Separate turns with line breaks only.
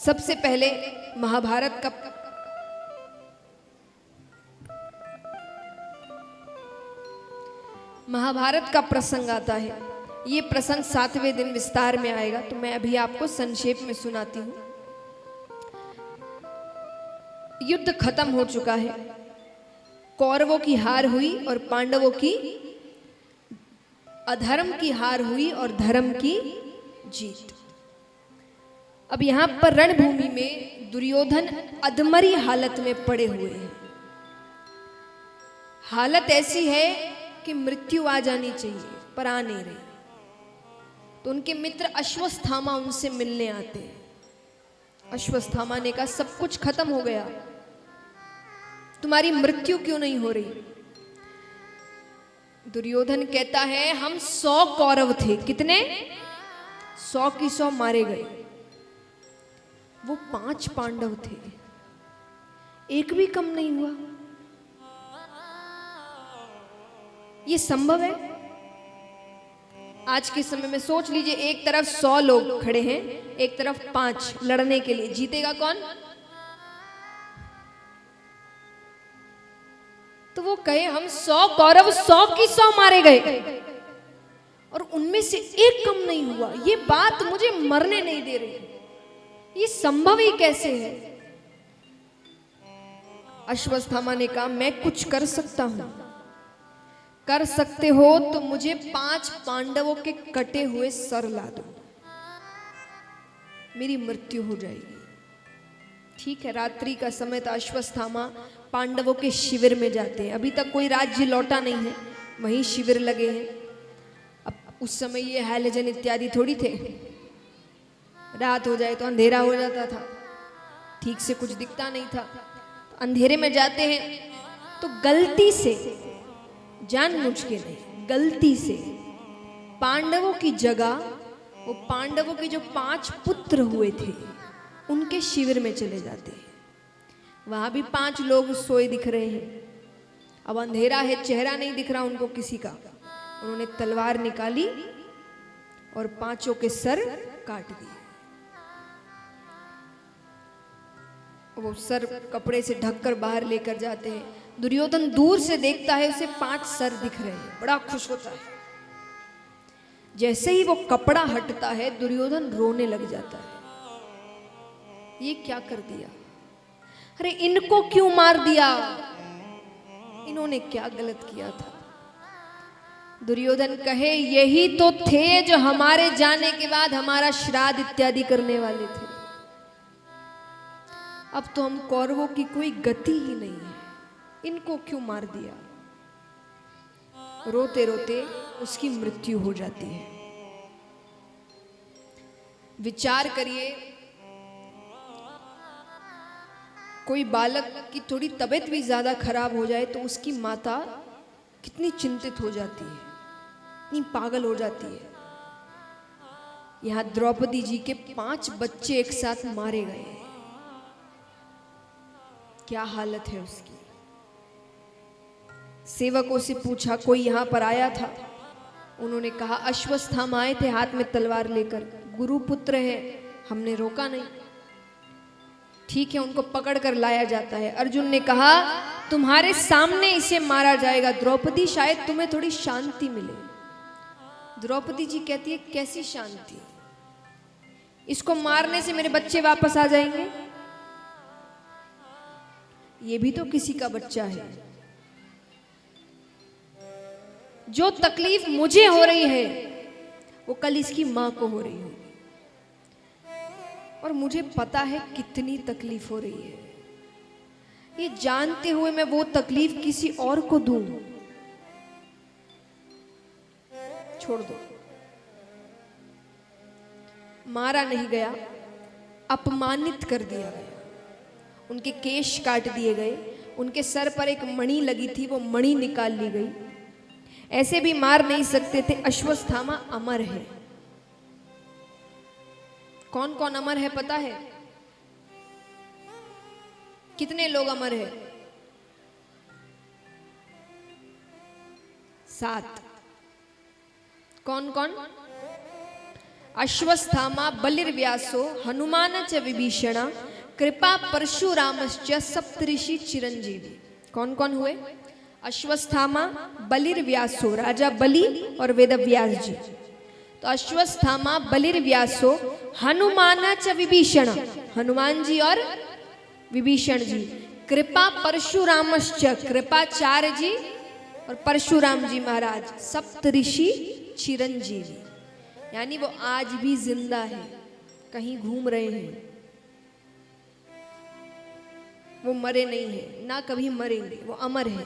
सबसे पहले महाभारत का प्रसंग आता है। ये प्रसंग 7वें दिन विस्तार में आएगा, तो मैं अभी आपको संक्षेप में सुनाती हूँ। युद्ध खत्म हो चुका है, कौरवों की हार हुई और पांडवों की अधर्म की हार हुई और धर्म की जीत। अब यहां पर रणभूमि में दुर्योधन अधमरी हालत में पड़े हुए हैं। हालत ऐसी है कि मृत्यु आ जानी चाहिए पर आ नहीं रही। तो उनके मित्र अश्वत्थामा उनसे मिलने आते हैं। अश्वत्थामा ने कहा सब कुछ खत्म हो गया, तुम्हारी मृत्यु क्यों नहीं हो रही? दुर्योधन कहता है हम 100 कौरव थे। कितने? 100 की 100 मारे गए। वो 5 पांडव थे, एक भी कम नहीं हुआ। ये संभव है? आज के समय में सोच लीजिए, एक तरफ 100 लोग खड़े हैं, एक तरफ 5 लड़ने के लिए, जीतेगा कौन? तो वो कहे हम 100 कौरव 100 की 100 मारे गए और उनमें से एक कम नहीं हुआ। ये बात मुझे मरने नहीं दे रही। ये संभव ही कैसे है? अश्वत्थामा ने कहा मैं कुछ कर सकता हूं। कर सकते हो तो मुझे 5 पांडवों के कटे हुए सर ला दो, मेरी मृत्यु हो जाएगी। ठीक है, रात्रि का समय था। अश्वत्थामा पांडवों के शिविर में जाते हैं। अभी तक कोई राज्य लौटा नहीं है, वहीं शिविर लगे हैं। अब उस समय ये हैलजन इत्यादि थोड़ी थे। रात हो जाए तो अंधेरा हो जाता था, ठीक से कुछ दिखता नहीं था। तो अंधेरे में जाते हैं तो गलती से, जानबूझ के नहीं, गलती से पांडवों की जगह वो पांडवों के जो 5 पुत्र हुए थे उनके शिविर में चले जाते हैं। वहां भी 5 लोग सोए दिख रहे हैं। अब अंधेरा है, चेहरा नहीं दिख रहा उनको किसी का। उन्होंने तलवार निकाली और 5 के सर काट दिए। वो सर कपड़े से ढककर बाहर लेकर जाते हैं। दुर्योधन दूर से देखता है, उसे 5 सर दिख रहे हैं, बड़ा खुश होता है। जैसे ही वो कपड़ा हटता है दुर्योधन रोने लग जाता है। ये क्या कर दिया? अरे इनको क्यों मार दिया? इन्होंने क्या गलत किया था? दुर्योधन कहे यही तो थे जो हमारे जाने के बाद हमारा श्राद्ध इत्यादि करने वाले थे। अब तो हम कौरवों की कोई गति ही नहीं है, इनको क्यों मार दिया? रोते रोते उसकी मृत्यु हो जाती है। विचार करिए, कोई बालक की थोड़ी तबीयत भी ज्यादा खराब हो जाए तो उसकी माता कितनी चिंतित हो जाती है, इतनी पागल हो जाती है। यहां द्रौपदी जी के 5 बच्चे एक साथ मारे गए। क्या हालत है उसकी? सेवकों से पूछा कोई यहां पर आया था? उन्होंने कहा अश्वत्थामा आए थे हाथ में तलवार लेकर, गुरुपुत्र है, हमने रोका नहीं। ठीक है, उनको पकड़ कर लाया जाता है। अर्जुन ने कहा तुम्हारे सामने इसे मारा जाएगा द्रौपदी, शायद तुम्हें थोड़ी शांति मिले। द्रौपदी जी कहती है कैसी शांति? इसको मारने से मेरे बच्चे वापस आ जाएंगे? ये भी तो किसी का बच्चा है। जो तकलीफ मुझे हो रही है वो कल इसकी मां को हो रही होगी, और मुझे पता है कितनी तकलीफ हो रही है। ये जानते हुए मैं वो तकलीफ किसी और को दूं? छोड़ दो। मारा नहीं गया, अपमानित कर दिया गया। उनके केश काट दिए गए, उनके सर पर एक मणि लगी थी, वो मणि निकाल ली गई। ऐसे भी मार नहीं सकते थे। अश्वत्थामा अमर है। कौन कौन अमर है पता है? कितने लोग अमर है? 7। कौन कौन? अश्वस्थामा बलिर्व्यासो हनुमान च विभीषण कृपा परशुरामश्च सप्तऋषि चिरंजीवी। कौन कौन हुए? अश्वस्थामा, बलिर्व्यासो, राजा बलि और वेदव्यास जी। तो अश्वस्थामा बलिर्व्यासो हनुमान च विभीषण, हनुमान जी और विभीषण जी। कृपा परशुरामश्च, कृपाचार्य जी और परशुराम जी महाराज, सप्तऋषि चिरंजीवी, यानी वो आज भी जिंदा है, कहीं घूम रहे हैं, वो मरे नहीं हैं, ना कभी मरेंगे, वो अमर है।